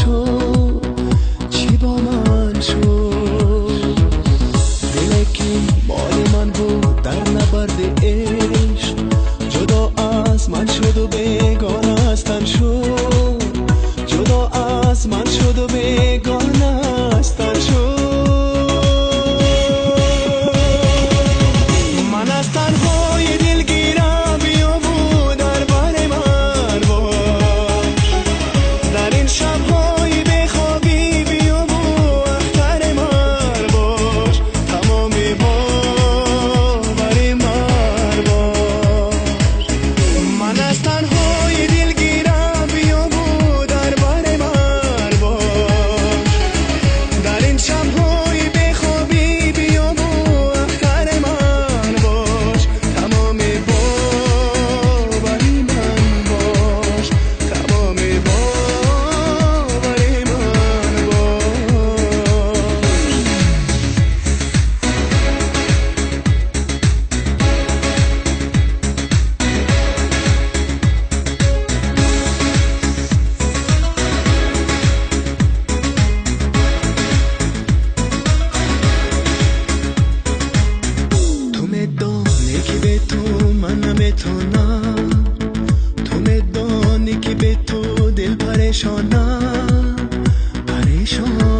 شد چی با من شد دلکی مال من بود در نبرد عشق جدا از من شد و بیگانه از تن شد جدا از من شد و بیگانه از تن شد من از تنهای دلگیرم بیا بود در بر من باش در این شبهای بخوابی بیا بود اختر من باش تمامی باور من باش من از تنهای دلگیرم بیا بود در بر من باش در این شبهای بخوابی بیا بود اختر من باش تمامی باوری من باش تمامی باوری من تو میدانی که به تو من نمیتونم تو میدانی که به تو دل پریشانم پریشان